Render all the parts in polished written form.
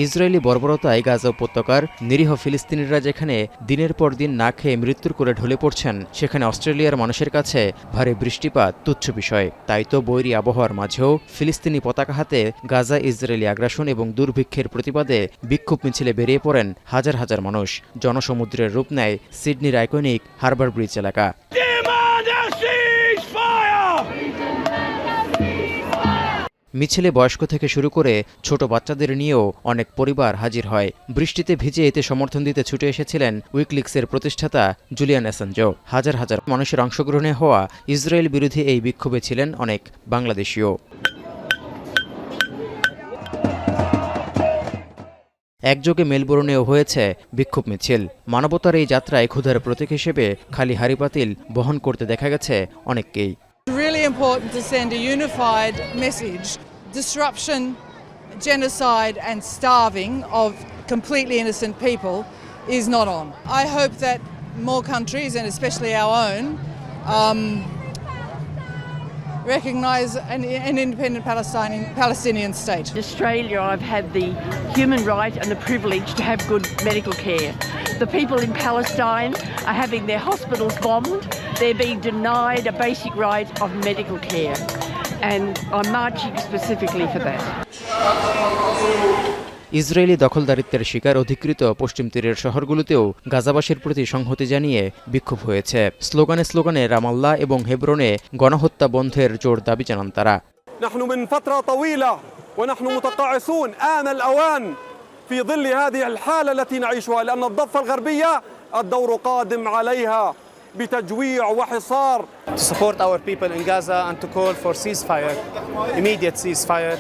Israeli বর্বরতায় Gaza উপত্যকার নিরীহ ফিলিস্তিনিরা যেখানে দিনের পর দিন না খেয়ে মৃত্যুর কোলে ঢলে পড়ছেন, সেখানে অস্ট্রেলিয়ার মানুষের কাছে ভারী বৃষ্টিপাত তুচ্ছ বিষয়। তাই তো বৈরী আবহাওয়ার মাঝেও ফিলিস্তিনি পতাকা হাতে গাজা ইসরায়েলি আগ্রাসন এবং দুর্ভিক্ষের প্রতিবাদে বিক্ষোভ মিছিলে বেরিয়ে পড়েন হাজার হাজার মানুষ। জনসমুদ্রের রূপ নেয় সিডনির আইকনিক হারবার ব্রিজ এলাকা। মিছিলে বয়স্ক থেকে শুরু করে ছোট বাচ্চাদের নিয়েও অনেক পরিবার হাজির হয়। বৃষ্টিতে ভিজে এতে সমর্থন দিতে ছুটে এসেছিলেন উইকিলিক্সের প্রতিষ্ঠাতা জুলিয়ান অ্যাসাঞ্জও। হাজার হাজার মানুষের অংশগ্রহণে হওয়া ইসরায়েল বিরোধী এই বিক্ষোভে ছিলেন অনেক বাংলাদেশীয়। একযোগে মেলবোর্নেও হয়েছে বিক্ষোভ মিছিল। মানবতার এই যাত্রায় ক্ষুধার প্রতীক হিসেবে খালি হাঁড়ি-পাতিল বহন করতে দেখা গেছে অনেককেই। Really important to send a unified message. Disruption, genocide and starving of completely innocent people is not on. I hope that more countries, and especially our own, recognise an independent Palestinian state. In Australia, I've had the human right and the privilege to have good medical care. The people in Palestine are having their hospitals bombed. They're being denied a basic right of medical care. And I'm marching specifically for that. Israeli দখলদারিত্বের শিকার অধিকৃত পশ্চিম তীরের শহরগুলোতেও গাজাবাসীর প্রতি সংহতি জানিয়ে বিক্ষোভ হয়েছে। স্লোগানে স্লোগানে রামাল্লাহ এবং হেব্রনে গণহত্যা বন্ধের জোর দাবি জানান তারা। نحن من فترة طويلة ونحن متقاعسون آن الأوان في ظل هذه الحالة التي نعيشها لأن الضفة الغربية الدور قادم عليها بتجويع وحصار. To support our people in Gaza and to call for ceasefire, immediate ceasefire,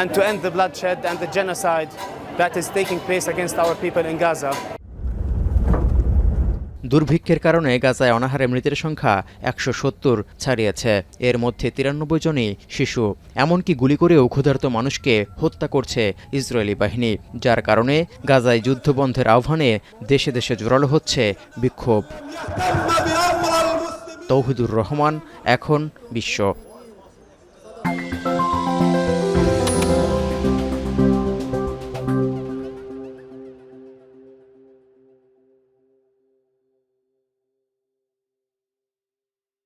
and to end the bloodshed and the genocide that is taking place against our people in Gaza. দুর্ভিক্ষের কারণে গাজায় অনাহারে মৃতের সংখ্যা ১৭০ ছাড়িয়েছে। এর মধ্যে ৯৩ জনই শিশু। এমনকি গুলি করেও ক্ষুধার্ত মানুষকে হত্যা করছে ইসরায়েলি বাহিনী, যার কারণে গাজায় যুদ্ধবন্ধের আহ্বানে দেশে দেশে জোরালো হচ্ছে বিক্ষোভ। তৌহিদুর রহমান, এখন বিশ্ব।